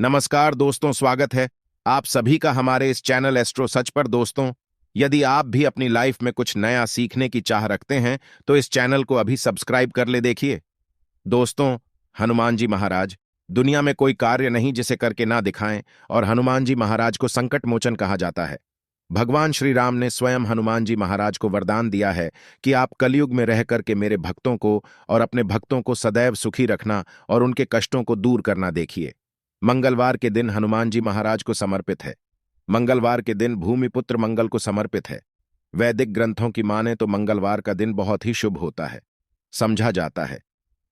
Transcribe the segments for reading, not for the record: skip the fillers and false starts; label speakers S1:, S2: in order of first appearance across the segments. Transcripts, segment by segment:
S1: नमस्कार दोस्तों, स्वागत है आप सभी का हमारे इस चैनल एस्ट्रो सच पर। दोस्तों, यदि आप भी अपनी लाइफ में कुछ नया सीखने की चाह रखते हैं तो इस चैनल को अभी सब्सक्राइब कर ले। देखिए दोस्तों, हनुमान जी महाराज, दुनिया में कोई कार्य नहीं जिसे करके ना दिखाएं, और हनुमान जी महाराज को संकट मोचन कहा जाता है। भगवान श्री राम ने स्वयं हनुमान जी महाराज को वरदान दिया है कि आप कलयुग में रह करके मेरे भक्तों को और अपने भक्तों को सदैव सुखी रखना और उनके कष्टों को दूर करना। देखिए, मंगलवार के दिन हनुमान जी महाराज को समर्पित है। मंगलवार के दिन भूमिपुत्र मंगल को समर्पित है। वैदिक ग्रंथों की माने तो मंगलवार का दिन बहुत ही शुभ होता है, समझा जाता है।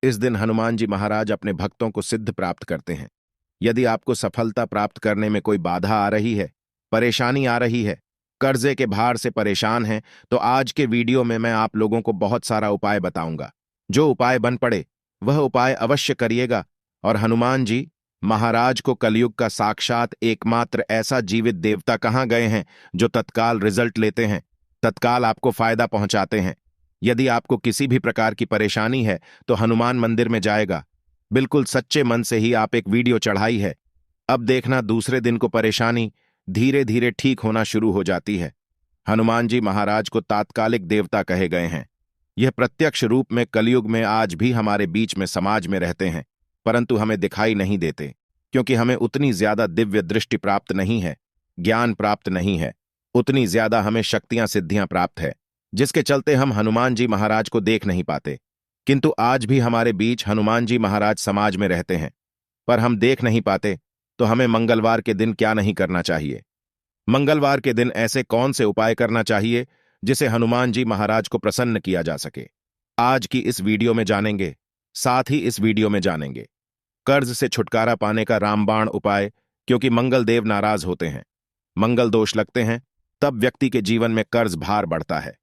S1: इस दिन हनुमान जी महाराज अपने भक्तों को सिद्ध प्राप्त करते हैं। यदि आपको सफलता प्राप्त करने में कोई बाधा आ रही है, परेशानी आ रही है, कर्जे के भार से परेशान हैं, तो आज के वीडियो में मैं आप लोगों को बहुत सारा उपाय बताऊंगा। जो उपाय बन पड़े वह उपाय अवश्य करिएगा। और हनुमान जी महाराज को कलयुग का साक्षात एकमात्र ऐसा जीवित देवता कहाँ गए हैं जो तत्काल रिजल्ट लेते हैं, तत्काल आपको फायदा पहुंचाते हैं। यदि आपको किसी भी प्रकार की परेशानी है तो हनुमान मंदिर में जाएगा, बिल्कुल सच्चे मन से ही आप एक वीडियो चढ़ाई है, अब देखना दूसरे दिन को परेशानी धीरे धीरे ठीक होना शुरू हो जाती है। हनुमान जी महाराज को तात्कालिक देवता कहे गए हैं। यह प्रत्यक्ष रूप में कलयुग में आज भी हमारे बीच में समाज में रहते हैं, परंतु हमें दिखाई नहीं देते, क्योंकि हमें उतनी ज्यादा दिव्य दृष्टि प्राप्त नहीं है, ज्ञान प्राप्त नहीं है, उतनी ज्यादा हमें शक्तियां सिद्धियां प्राप्त है, जिसके चलते हम हनुमान जी महाराज को देख नहीं पाते। किंतु आज भी हमारे बीच हनुमान जी महाराज समाज में रहते हैं, पर हम देख नहीं पाते। तो हमें मंगलवार के दिन क्या नहीं करना चाहिए? मंगलवार के दिन ऐसे कौन से उपाय करना चाहिए जिसे हनुमान जी महाराज को प्रसन्न किया जा सके, आज की इस वीडियो में जानेंगे। साथ ही इस वीडियो में जानेंगे कर्ज से छुटकारा पाने का रामबाण उपाय, क्योंकि मंगल देव नाराज होते हैं, मंगल दोष लगते हैं, तब व्यक्ति के जीवन में कर्ज भार बढ़ता है।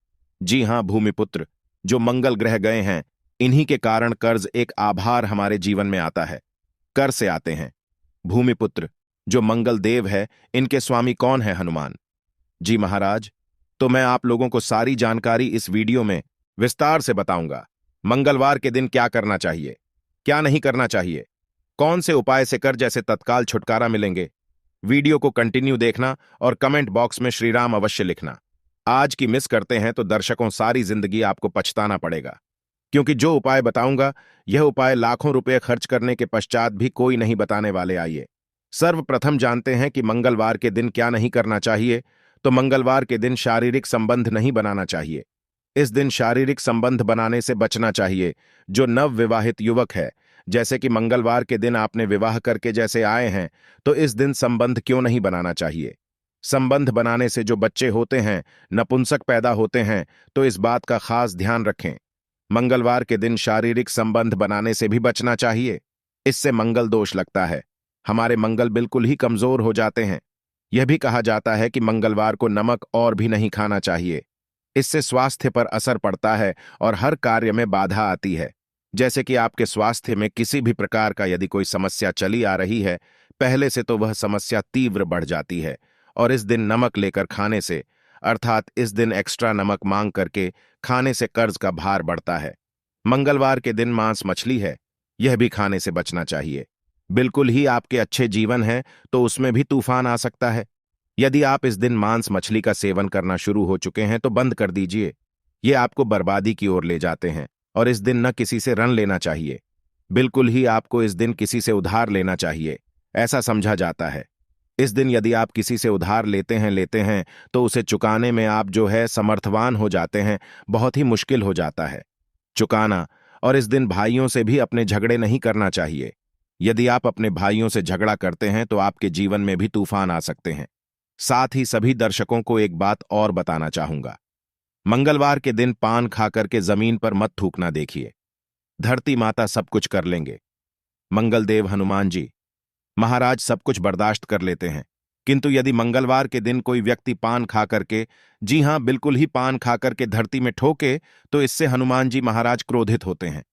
S1: जी हां भूमिपुत्र, जो मंगल ग्रह गए हैं, इन्हीं के कारण कर्ज एक आभार हमारे जीवन में आता है, कर से आते हैं। भूमिपुत्र जो मंगल देव है, इनके स्वामी कौन है? हनुमान जी महाराज। तो मैं आप लोगों को सारी जानकारी इस वीडियो में विस्तार से बताऊंगा। मंगलवार के दिन क्या करना चाहिए, क्या नहीं करना चाहिए, कौन से उपाय से कर जैसे तत्काल छुटकारा मिलेंगे। वीडियो को कंटिन्यू देखना और कमेंट बॉक्स में श्री राम अवश्य लिखना। आज की मिस करते हैं तो दर्शकों सारी जिंदगी आपको पछताना पड़ेगा, क्योंकि जो उपाय बताऊंगा यह उपाय लाखों रुपए खर्च करने के पश्चात भी कोई नहीं बताने वाले। आइए सर्वप्रथम जानते हैं कि मंगलवार के दिन क्या नहीं करना चाहिए। तो मंगलवार के दिन शारीरिक संबंध नहीं बनाना चाहिए। इस दिन शारीरिक संबंध बनाने से बचना चाहिए। जो नव विवाहित युवक है, जैसे कि मंगलवार के दिन आपने विवाह करके जैसे आए हैं, तो इस दिन संबंध क्यों नहीं बनाना चाहिए? संबंध बनाने से जो बच्चे होते हैं, नपुंसक पैदा होते हैं, तो इस बात का खास ध्यान रखें। मंगलवार के दिन शारीरिक संबंध बनाने से भी बचना चाहिए। इससे मंगल दोष लगता है, हमारे मंगल बिल्कुल ही कमजोर हो जाते हैं। यह भी कहा जाता है कि मंगलवार को नमक और भी नहीं खाना चाहिए। इससे स्वास्थ्य पर असर पड़ता है और हर कार्य में बाधा आती है। जैसे कि आपके स्वास्थ्य में किसी भी प्रकार का यदि कोई समस्या चली आ रही है पहले से, तो वह समस्या तीव्र बढ़ जाती है। और इस दिन नमक लेकर खाने से, अर्थात इस दिन एक्स्ट्रा नमक मांग करके खाने से कर्ज का भार बढ़ता है। मंगलवार के दिन मांस मछली है, यह भी खाने से बचना चाहिए। बिल्कुल ही आपके अच्छे जीवन है तो उसमें भी तूफान आ सकता है। यदि आप इस दिन मांस मछली का सेवन करना शुरू हो चुके हैं तो बंद कर दीजिए, ये आपको बर्बादी की ओर ले जाते हैं। और इस दिन न किसी से ऋण लेना चाहिए, बिल्कुल ही आपको इस दिन किसी से उधार लेना चाहिए, ऐसा समझा जाता है। इस दिन यदि आप किसी से उधार लेते हैं तो उसे चुकाने में आप जो है समर्थवान हो जाते हैं, बहुत ही मुश्किल हो जाता है चुकाना। और इस दिन भाइयों से भी अपने झगड़े नहीं करना चाहिए। यदि आप अपने भाइयों से झगड़ा करते हैं तो आपके जीवन में भी तूफान आ सकते हैं। साथ ही सभी दर्शकों को एक बात और बताना चाहूंगा, मंगलवार के दिन पान खाकर के जमीन पर मत थूकना। देखिए, धरती माता सब कुछ कर लेंगे, मंगलदेव हनुमान जी महाराज सब कुछ बर्दाश्त कर लेते हैं, किंतु यदि मंगलवार के दिन कोई व्यक्ति पान खा करके, जी हां बिल्कुल ही पान खा करके धरती में ठोके, तो इससे हनुमान जी महाराज क्रोधित होते हैं,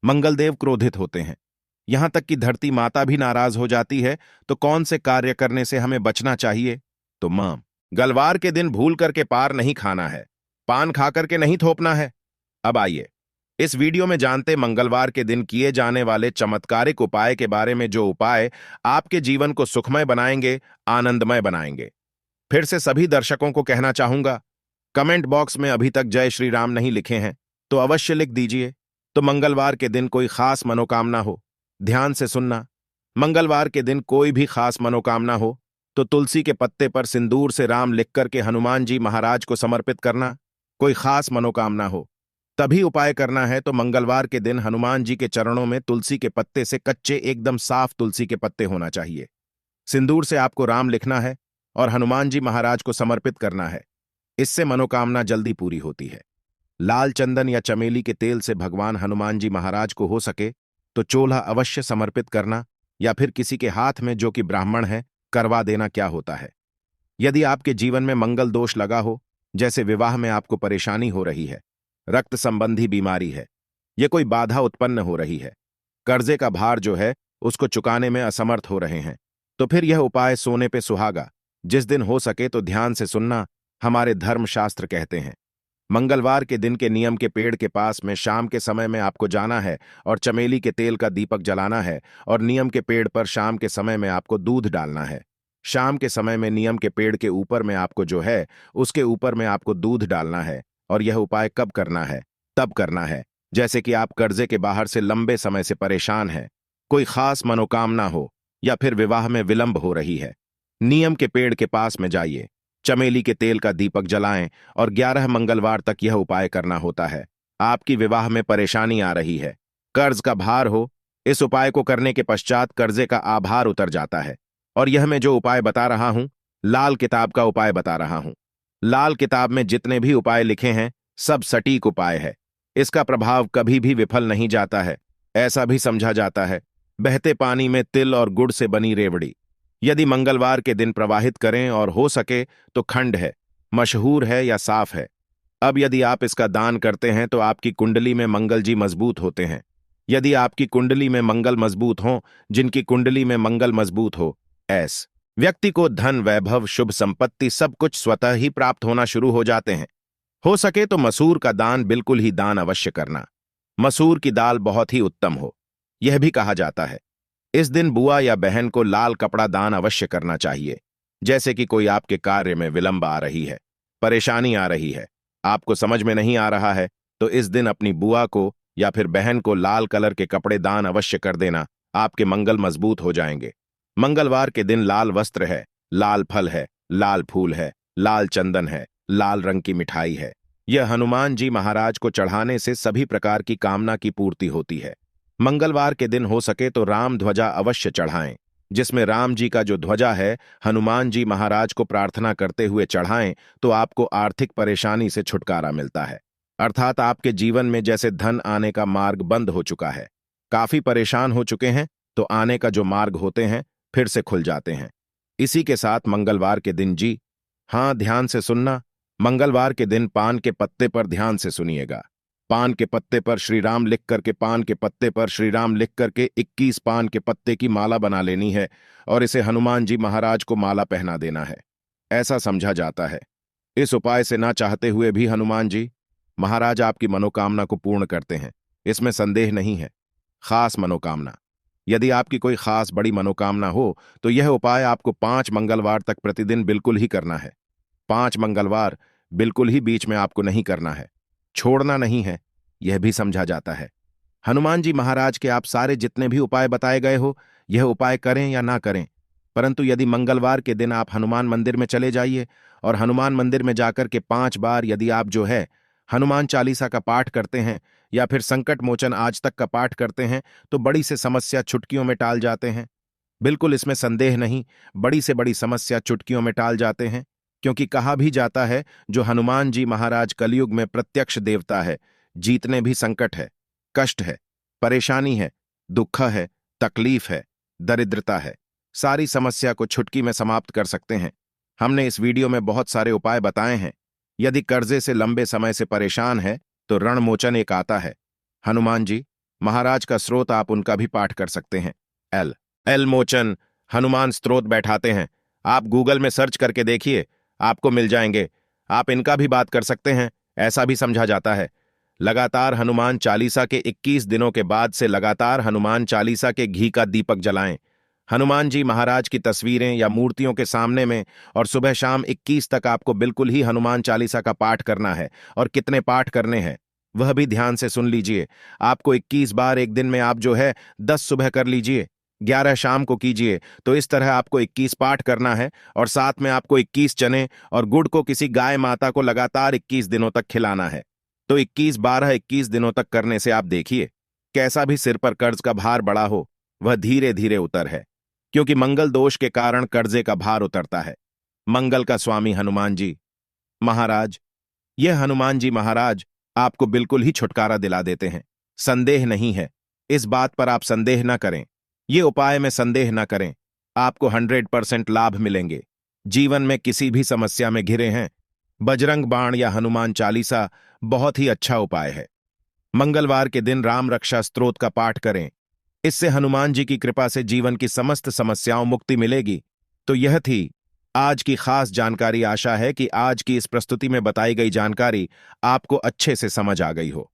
S1: मंगलदेव क्रोधित होते हैं, यहां तक कि धरती माता भी नाराज हो जाती है। तो कौन से कार्य करने से हमें बचना चाहिए? तो मंगलवार के दिन भूल करके पार नहीं खाना है, पान खा करके नहीं थोपना है। अब आइए इस वीडियो में जानते मंगलवार के दिन किए जाने वाले चमत्कारिक उपाय के बारे में, जो उपाय आपके जीवन को सुखमय बनाएंगे, आनंदमय बनाएंगे। फिर से सभी दर्शकों को कहना चाहूंगा, कमेंट बॉक्स में अभी तक जय श्री राम नहीं लिखे हैं तो अवश्य लिख दीजिए। तो मंगलवार के दिन कोई खास मनोकामना हो, ध्यान से सुनना। मंगलवार के दिन कोई भी खास मनोकामना हो तो तुलसी के पत्ते पर सिंदूर से राम लिख करके हनुमान जी महाराज को समर्पित करना। कोई खास मनोकामना हो तभी उपाय करना है, तो मंगलवार के दिन हनुमान जी के चरणों में तुलसी के पत्ते से कच्चे एकदम साफ तुलसी के पत्ते होना चाहिए। सिंदूर से आपको राम लिखना है और हनुमान जी महाराज को समर्पित करना है। इससे मनोकामना जल्दी पूरी होती है। लाल चंदन या चमेली के तेल से भगवान हनुमान जी महाराज को हो सके तो चोला अवश्य समर्पित करना, या फिर किसी के हाथ में जो कि ब्राह्मण है करवा देना क्या होता है। यदि आपके जीवन में मंगल दोष लगा हो, जैसे विवाह में आपको परेशानी हो रही है, रक्त संबंधी बीमारी है, यह कोई बाधा उत्पन्न हो रही है, कर्जे का भार जो है उसको चुकाने में असमर्थ हो रहे हैं, तो फिर यह उपाय सोने पे सुहागा जिस दिन हो सके तो ध्यान से सुनना। हमारे धर्मशास्त्र कहते हैं, मंगलवार के दिन के नियम के पेड़ के पास में शाम के समय में आपको जाना है और चमेली के तेल का दीपक जलाना है, और नियम के पेड़ पर शाम के समय में आपको दूध डालना है। शाम के समय में नियम के पेड़ के ऊपर में आपको जो है उसके ऊपर में आपको दूध डालना है। और यह उपाय कब करना है? तब करना है जैसे कि आप कर्जे के बाहर से लंबे समय से परेशान हैं, कोई खास मनोकामना हो, या फिर विवाह में विलंब हो रही है। नियम के पेड़ के पास में जाइए, चमेली के तेल का दीपक जलाएं और 11 मंगलवार तक यह उपाय करना होता है। आपकी विवाह में परेशानी आ रही है, कर्ज का भार हो, इस उपाय को करने के पश्चात कर्जे का आभार उतर जाता है। और यह मैं जो उपाय बता रहा हूं, लाल किताब का उपाय बता रहा हूं। लाल किताब में जितने भी उपाय लिखे हैं सब सटीक उपाय है। इसका प्रभाव कभी भी विफल नहीं जाता है। ऐसा भी समझा जाता है, बहते पानी में तिल और गुड़ से बनी रेवड़ी यदि मंगलवार के दिन प्रवाहित करें और हो सके तो खंड है, मशहूर है या साफ है। अब यदि आप इसका दान करते हैं तो आपकी कुंडली में मंगल जी मजबूत होते हैं। यदि आपकी कुंडली में मंगल मजबूत हो, जिनकी कुंडली में मंगल मजबूत हो, ऐस व्यक्ति को धन, वैभव, शुभ संपत्ति सब कुछ स्वतः ही प्राप्त होना शुरू हो जाते हैं। हो सके तो मसूर का दान बिल्कुल ही दान अवश्य करना। मसूर की दाल बहुत ही उत्तम हो। यह भी कहा जाता है इस दिन बुआ या बहन को लाल कपड़ा दान अवश्य करना चाहिए। जैसे कि कोई आपके कार्य में विलंब आ रही है, परेशानी आ रही है, आपको समझ में नहीं आ रहा है, तो इस दिन अपनी बुआ को या फिर बहन को लाल कलर के कपड़े दान अवश्य कर देना। आपके मंगल मजबूत हो जाएंगे। मंगलवार के दिन लाल वस्त्र है, लाल फल है, लाल फूल है, लाल चंदन है, लाल रंग की मिठाई है। यह हनुमान जी महाराज को चढ़ाने से सभी प्रकार की कामना की पूर्ति होती है। मंगलवार के दिन हो सके तो राम ध्वजा अवश्य चढ़ाएं, जिसमें राम जी का जो ध्वजा है हनुमान जी महाराज को प्रार्थना करते हुए चढ़ाएं, तो आपको आर्थिक परेशानी से छुटकारा मिलता है। अर्थात आपके जीवन में जैसे धन आने का मार्ग बंद हो चुका है, काफी परेशान हो चुके हैं, तो आने का जो मार्ग होते हैं फिर से खुल जाते हैं। इसी के साथ मंगलवार के दिन जी हां, ध्यान से सुनना, मंगलवार के दिन पान के पत्ते पर ध्यान से सुनिएगा। पान के पत्ते पर श्री राम लिख करके, पान के पत्ते पर श्री राम लिख करके 21 पान के पत्ते की माला बना लेनी है और इसे हनुमान जी महाराज को माला पहना देना है। ऐसा समझा जाता है इस उपाय से ना चाहते हुए भी हनुमान जी महाराज आपकी मनोकामना को पूर्ण करते हैं। इसमें संदेह नहीं है। खास मनोकामना, यदि आपकी कोई खास बड़ी मनोकामना हो तो यह उपाय आपको 5 मंगलवार तक प्रतिदिन बिल्कुल ही करना है। 5 मंगलवार बिल्कुल ही बीच में आपको नहीं करना है, छोड़ना नहीं है, यह भी समझा जाता है। हनुमान जी महाराज के आप सारे जितने भी उपाय बताए गए हो, यह उपाय करें या ना करें, परंतु यदि मंगलवार के दिन आप हनुमान मंदिर में चले जाइए और हनुमान मंदिर में जाकर के 5 बार यदि आप जो है हनुमान चालीसा का पाठ करते हैं या फिर संकट मोचन आज तक का पाठ करते हैं, तो बड़ी से समस्या चुटकियों में टाल जाते हैं। बिल्कुल इसमें संदेह नहीं, बड़ी से बड़ी समस्या चुटकियों में टाल जाते हैं, क्योंकि कहा भी जाता है जो हनुमान जी महाराज कलयुग में प्रत्यक्ष देवता है। जीतने भी संकट है, कष्ट है, परेशानी है, दुख है, तकलीफ है, दरिद्रता है, सारी समस्या को छुटकी में समाप्त कर सकते हैं। हमने इस वीडियो में बहुत सारे उपाय बताए हैं। यदि कर्जे से लंबे समय से परेशान है तो रणमोचन एक आता है। हनुमान जी महाराज का स्रोत आप उनका भी पाठ कर सकते हैं। एल मोचन हनुमान स्त्रोत बैठाते हैं, आप गूगल में सर्च करके देखिए, आपको मिल जाएंगे। आप इनका भी बात कर सकते हैं, ऐसा भी समझा जाता है। लगातार हनुमान चालीसा के 21 दिनों के बाद से लगातार हनुमान चालीसा के घी का दीपक जलाएं। हनुमान जी महाराज की तस्वीरें या मूर्तियों के सामने में, और सुबह शाम 21 तक आपको बिल्कुल ही हनुमान चालीसा का पाठ करना है। और कितने पाठ करने हैं वह भी ध्यान से सुन लीजिए। आपको 21 बार एक दिन में आप जो है 10 सुबह कर लीजिए, 11 शाम को कीजिए। तो इस तरह आपको 21 पाठ करना है, और साथ में आपको 21 चने और गुड़ को किसी गाय माता को लगातार 21 दिनों तक खिलाना है। तो 21 दिनों तक करने से आप देखिए कैसा भी सिर पर कर्ज का भार बड़ा हो वह धीरे धीरे उतर है, क्योंकि मंगल दोष के कारण कर्जे का भार उतरता है। मंगल का स्वामी हनुमान जी महाराज, यह हनुमान जी महाराज आपको बिल्कुल ही छुटकारा दिला देते हैं। संदेह नहीं है, इस बात पर आप संदेह न करें, ये उपाय में संदेह न करें, आपको 100% लाभ मिलेंगे। जीवन में किसी भी समस्या में घिरे हैं, बजरंग बाण या हनुमान चालीसा बहुत ही अच्छा उपाय है। मंगलवार के दिन राम रक्षा स्तोत्र का पाठ करें, इससे हनुमान जी की कृपा से जीवन की समस्त समस्याओं मुक्ति मिलेगी। तो यह थी आज की खास जानकारी। आशा है कि आज की इस प्रस्तुति में बताई गई जानकारी आपको अच्छे से समझ आ गई हो।